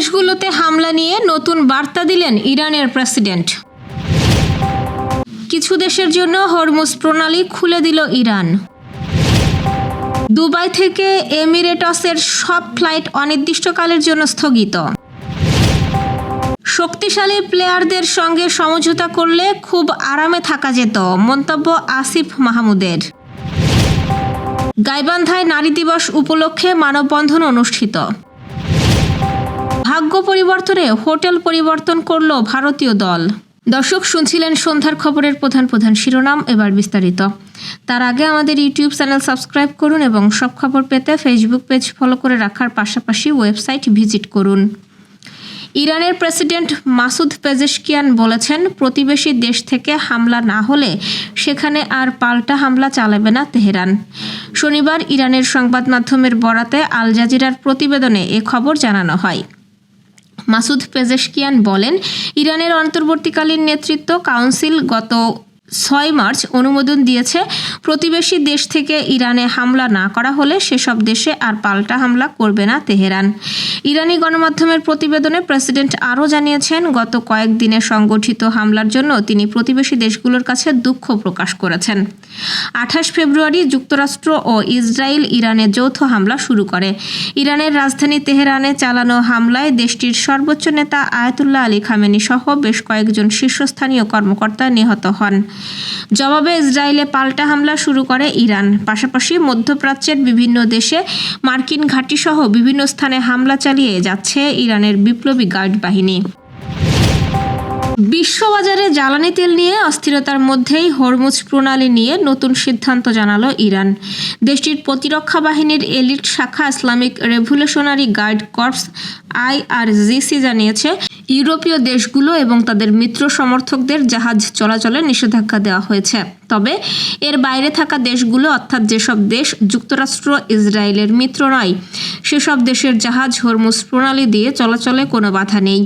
দেশগুলোতে হামলা নিয়ে নতুন বার্তা দিলেন ইরানের প্রেসিডেন্ট। কিছু দেশের জন্য হরমুজ প্রণালী খুলে দিল ইরান। দুবাই থেকে এমিরেটসের সব ফ্লাইট অনির্দিষ্টকালের জন্য স্থগিত। শক্তিশালী প্লেয়ারদের সঙ্গে সমঝোতা করলে খুব আরামে থাকা যেত, মন্তব্য আসিফ মাহমুদের। গাইবান্ধায় নারী দিবস উপলক্ষে মানববন্ধন অনুষ্ঠিত। ভাগ্য পরিবর্তনে হোটেল পরিবর্তন করল ভারতীয় দল। দর্শক, শুনছিলেন সন্ধ্যার খবরের প্রধান প্রধান শিরোনাম, এবার বিস্তারিত। তার আগে আমাদের ইউটিউব চ্যানেল সাবস্ক্রাইব করুন এবং সব খবর পেতে ফেসবুক পেজ ফলো করে রাখার পাশাপাশি ওয়েবসাইট ভিজিট করুন। ইরানের প্রেসিডেন্ট মাসুদ পেজেশকিয়ান বলেছেন, প্রতিবেশী দেশ থেকে হামলা না হলে সেখানে আর পাল্টা হামলা চালাবে না তেহরান। শনিবার ইরানের সংবাদ মাধ্যমের বরাতে আল জাজিরার প্রতিবেদনে এ খবর জানানো হয়। মাসুদ পেজেশকিয়ান বলেন, ইরানের অন্তর্বর্তীকালীন নেতৃত্ব কাউন্সিল গত 6 মার্চ অনুমোদন দিয়েছে প্রতিবেশী দেশ থেকে ইরানে হামলা না করা হলে সেসব দেশে আর পাল্টা হামলা করবে না তেহরান। ইরানি গণমাধ্যমের প্রতিবেদনে প্রেসিডেন্ট আরও জানিয়েছেন, গত কয়েকদিনে সংগঠিত হামলার জন্য তিনি প্রতিবেশী দেশগুলোর কাছে দুঃখ প্রকাশ করেছেন। 28 ফেব্রুয়ারি যুক্তরাষ্ট্র ও ইসরায়েল ইরানে যৌথ হামলা শুরু করে। ইরানের রাজধানী তেহরানে চালানো হামলায় দেশটির সর্বোচ্চ নেতা আয়াতুল্লাহ আলী খামেনি সহ বেশ কয়েকজন শীর্ষস্থানীয় কর্মকর্তা নিহত হন। জবাবে ইসরায়েলে পাল্টা হামলা শুরু করে ইরান। পাশাপাশি মধ্যপ্রাচ্যের বিভিন্ন দেশে মার্কিন ঘাঁটিসহ বিভিন্ন স্থানে হামলা চালিয়ে যাচ্ছে ইরানের বিপ্লবী গার্ড বাহিনী। বিশ্ববাজারে জ্বালানি তেল নিয়ে অস্থিরতার মধ্যেই হরমুজ প্রণালী নিয়ে নতুন সিদ্ধান্ত জানালো ইরান। দেশটির প্রতিরক্ষা বাহিনীর এলিট শাখা Islamic Revolutionary Guard Corps IRGC জানিয়েছে, ইউরোপীয় দেশগুলো এবং তাদের মিত্র সমর্থকদের জাহাজ চলাচলে নিষেধাজ্ঞা দেওয়া হয়েছে। তবে এর বাইরে থাকা দেশগুলো, অর্থাৎ যেসব দেশ যুক্তরাষ্ট্র ইসরায়েলের মিত্র নয়, সেসব দেশের জাহাজ হরমুজ প্রণালী দিয়ে চলাচলে কোনো বাধা নেই।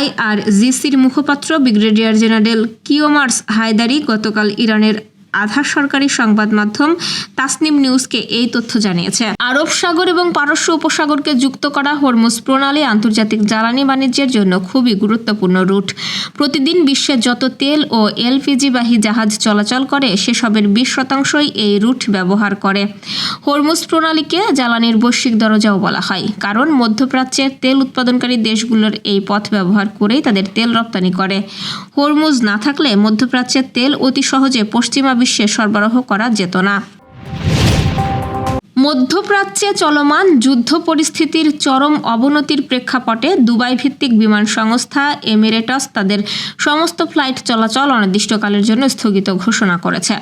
IRGCর মুখপাত্র ব্রিগেডিয়ার জেনারেল কিওমার্স হায়দারি গতকাল ইরানের আধা সরকারি সংবাদ মাধ্যম তাসনিম নিউজকে এই তথ্য জানিয়েছে। আরব সাগর এবং পারস্য উপসাগরকে যুক্ত করা হরমুজ প্রণালী আন্তর্জাতিক জ্বালানি বাণিজ্যের জন্য খুবই গুরুত্বপূর্ণ রুট। প্রতিদিন বিশ্বে যত তেল ও LPG বাহী জাহাজ চলাচল করে সেসবের 20% এই রুট ব্যবহার করে। হরমুজ প্রণালীকে জ্বালানির বৈশ্বিক দরজাও বলা হয়, কারণ মধ্যপ্রাচ্যের তেল উৎপাদনকারী দেশগুলোর এই পথ ব্যবহার করেই তাদের তেল রপ্তানি করে। হরমুজ না থাকলে মধ্যপ্রাচ্যের তেল অতি সহজে পশ্চিমা বিশ্বে সরবরাহ করা যেত না। মধ্যপ্রাচ্যে চলমান যুদ্ধ পরিস্থিতির চরম অবনতির প্রেক্ষাপটে দুবাই ভিত্তিক বিমান সংস্থা এমিরেটস তাদের সমস্ত ফ্লাইট চলাচল অনির্দিষ্টকালের জন্য স্থগিত ঘোষণা করেছে।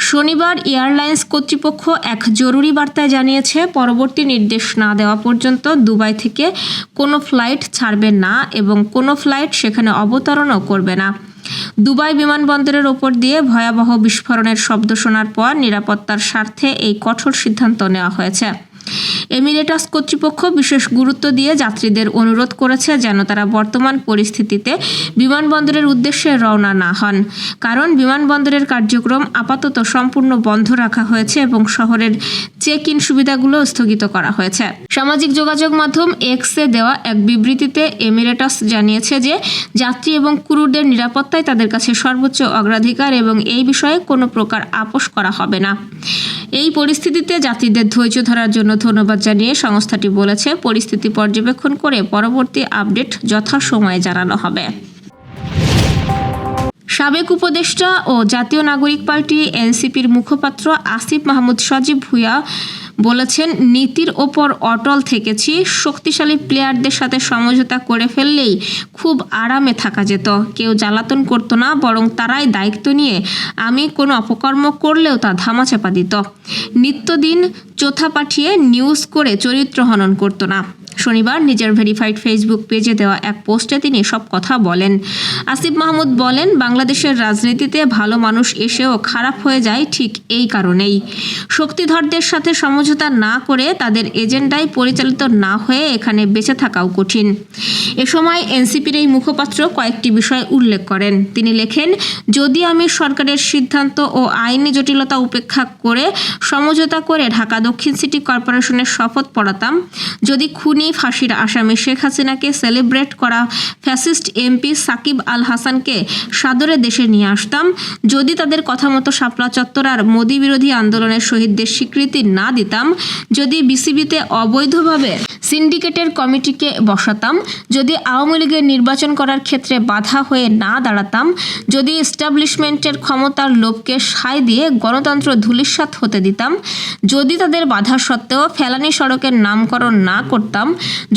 শনিবার এয়ারলাইন্স কর্তৃপক্ষ এক জরুরি বার্তায় জানিয়েছে, পরবর্তী নির্দেশ না দেওয়া পর্যন্ত দুবাই থেকে কোনো ফ্লাইট ছাড়বে না এবং কোনো ফ্লাইট সেখানে অবতরণও করবে না। দুবাই বিমানবন্দরের ওপর দিয়ে ভয়াবহ বিস্ফোরণের শব্দ শোনার পর নিরাপত্তার স্বার্থে এই কঠোর সিদ্ধান্ত নেওয়া হয়েছে। এমিরেটস কর্তৃপক্ষ বিশেষ গুরুত্ব দিয়ে যাত্রীদের অনুরোধ করেছে যেন তারা বর্তমান পরিস্থিতিতে বিমানবন্দরের উদ্দেশ্যে রওনা না হন, কারণ বিমানবন্দরের কার্যক্রম আপাতত সম্পূর্ণ বন্ধ রাখা হয়েছে এবং শহরের চেক ইন সুবিধাগুলো স্থগিত করা হয়েছে। সামাজিক যোগাযোগ মাধ্যম এক্সে দেওয়া এক বিবৃতিতে এমিরেটস জানিয়েছে যে যাত্রী এবং ক্রুদের নিরাপত্তায় তাদের কাছে সর্বোচ্চ অগ্রাধিকার এবং এই বিষয়ে কোনো প্রকার আপোষ করা হবে না। এই পরিস্থিতিতে যাত্রীদের ধৈর্য ধরার জন্য ধন্যবাদ জানিয়ে সংস্থাটি বলেছে, পরিস্থিতি পর্যবেক্ষণ করে পরবর্তী আপডেট যথাসময়ে জানানো হবে। সাবেক উপদেষ্টা ও জাতীয় নাগরিক পার্টি NCPর মুখপাত্র আসিফ মাহমুদ সজীব ভুঁইয়া বলেছেন, নীতির ওপর অটল থেকেছি। শক্তিশালী প্লেয়ারদের সাথে সমঝোতা করে ফেললেই খুব আরামে থাকা যেত। কেউ জ্বালাতন করতো না, বরং তারাই দায়িত্ব নিয়ে আমি কোনো অপকর্ম করলেও তা ধামাচাপা দিত। নিত্যদিন চোথা পাঠিয়ে নিউজ করে চরিত্র হনন করতো না। শনিবার নিজের ভেরিফাইড ফেসবুক পেজে দেওয়া এক পোস্টে তিনি সব কথা বলেন। আসিফ মাহমুদ বলেন, বাংলাদেশের রাজনীতিতে ভালো মানুষ এসেও খারাপ হয়ে যায় ঠিক এই কারণেই। শক্তিধরদের সাথে সমঝোতা না করে তাদের এজেন্ডায় পরিচালিত না হয়ে এখানে বেঁচে থাকাও কঠিন। এ সময় এনসিপির এই মুখপাত্র কয়েকটি বিষয় উল্লেখ করেন। তিনি লেখেন, যদি আমি সরকারের সিদ্ধান্ত ও আইনি জটিলতা উপেক্ষা করে সমঝোতা করে ঢাকা দক্ষিণ সিটি কর্পোরেশনের শপথ পড়াতাম, যদি খুনি খুনি ফাঁসির আসামি শেখ হাসিনাকে সেলিব্রেট করা ফ্যাসিস্ট এমপি সাকিব আল হাসানকে সাদরে দেশে নিয়ে আসতাম যদি তাদের কথা মতো শাপলা চত্বর আর মোদি বিরোধী আন্দোলনের শহীদদের স্বীকৃতি না দিতাম, যদি বিসিবিতে অবৈধভাবে সিন্ডিকেটের কমিটিকে বসাতাম, যদি আওয়ামী লীগের নির্বাচন করার ক্ষেত্রে বাধা হয়ে না দাঁড়াতাম, যদি এস্টাবলিশমেন্টের ক্ষমতার লোভকে সায় দিয়ে গণতন্ত্র ধূলিসাৎ হতে দিতাম, যদি তাদের বাধা সত্ত্বেও ফেলানি সড়কের নামকরণ না করতাম,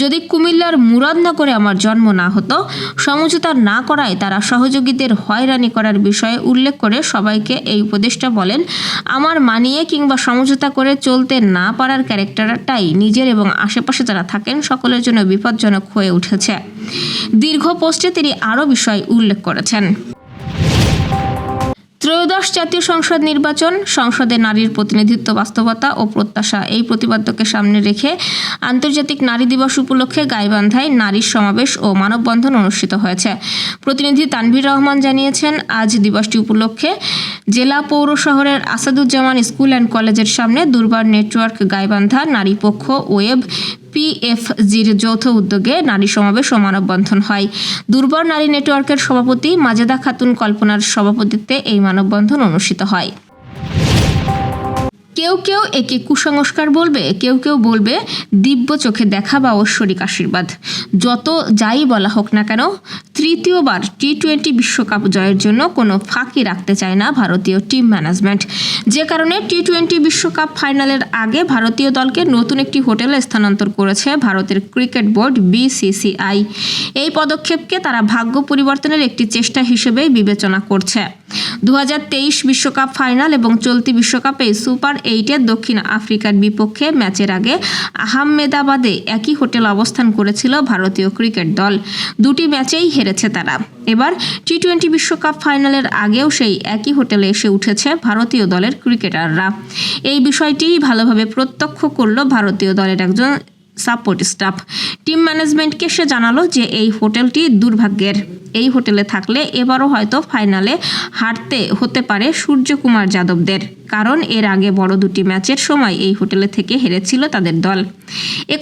যদি কুমিল্লার মুরাদনগরে আমার জন্ম না হতো, সমঝোতা না করায় তারা সহযোগীদের হয়রানি করার বিষয়ে উল্লেখ করে সবাইকে এই উপদেশটা বলেন, আমার মানিয়ে কিংবা সমঝোতা করে চলতে না পারার ক্যারেক্টারটাই নিজের এবং আশেপাশে যারা থাকেন সকলের জন্য বিপজ্জনক হয়ে উঠেছে। দীর্ঘ পোস্টে তিনি আরও বিষয় উল্লেখ করেছেন। ত্রয়োদশ জাতীয় সংসদ নির্বাচন, সংসদে নারীর প্রতিনিধিত্ব বাস্তবতা ও প্রত্যাশা এই প্রতিপাদ্যকে সামনে রেখে আন্তর্জাতিক নারী দিবস উপলক্ষে গাইবান্ধায় নারী সমাবেশ ও মানববন্ধন অনুষ্ঠিত হয়েছে। প্রতিনিধি তানভীর রহমান জানিয়েছেন, আজ দিবসটি উপলক্ষে জেলা পৌর শহরের আসাদুজ্জামান স্কুল অ্যান্ড কলেজের সামনে দুর্বার নেটওয়ার্ক গাইবান্ধা নারী পক্ষ ওয়েব পিএফজির যৌথ উদ্যোগে নারী সমাবেশ ও মানববন্ধন হয়। দুর্বার নারী নেটওয়ার্কের সভাপতি মাজেদা খাতুন কল্পনার সভাপতিত্বে এই মানববন্ধন অনুষ্ঠিত হয়। কেউ কেউ একে কুসংস্কার বলবে, কেউ কেউ বলবে দিব্য চোখে দেখা বা ঐশ্বরিক আশীর্বাদ। যত যাই বলা হোক না কেন, তৃতীয়বার টি-20 বিশ্বকাপ জয়ের জন্য কোনো ফাঁকি রাখতে চায় না ভারতীয় টিম ম্যানেজমেন্ট। যে কারণে টি-20 বিশ্বকাপ ফাইনালের আগে ভারতীয় দলকে নতুন একটি হোটেলে স্থানান্তর করেছে ভারতের ক্রিকেট বোর্ড বিসিসিআই। এই পদক্ষেপকে তারা ভাগ্য পরিবর্তনের একটি চেষ্টা হিসেবেই বিবেচনা করছে। 2023 বিশ্বকাপ ফাইনাল এবং চলতি বিশ্বকাপে সুপার 8-এর দক্ষিণ আফ্রিকার বিপক্ষে ম্যাচের আগে আহমেদাবাদে একই হোটেল অবস্থান করেছিল ভারতীয় ক্রিকেট দল। দুটি ম্যাচেই হেরেছে তারা। এবার টি-20 বিশ্বকাপ ফাইনালের আগেও সেই একই হোটেলে এসে উঠেছে ভারতীয় দলের ক্রিকেটাররা। এই বিষয়টি ভালোভাবে প্রত্যক্ষ করল ভারতীয় দলের একজন সাপোর্ট স্টাফ। টিম ম্যানেজমেন্টকে সে জানালো যে এই হোটেলটি দুর্ভাগ্যের। এই হোটেলে থাকলে এবারও হয়তো ফাইনালে হারতে হতে পারে সূর্যকুমার যাদবদের, কারণ এর আগে বড় দুটি ম্যাচের সময় এই হোটেলে থেকে হেরেছিল তাদের দল।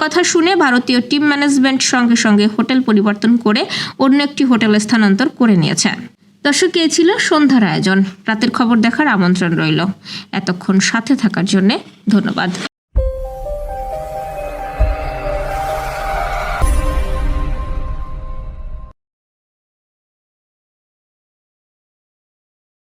কথা শুনে ভারতীয় টিম ম্যানেজমেন্ট সঙ্গে সঙ্গে হোটেল পরিবর্তন করে অন্য একটি হোটেলে স্থানান্তর করে নিয়েছে। দর্শক, এই ছিল সন্ধ্যার আয়োজন। রাতের খবর দেখার আমন্ত্রণ রইল। এতক্ষণ সাথে থাকার জন্য ধন্যবাদ।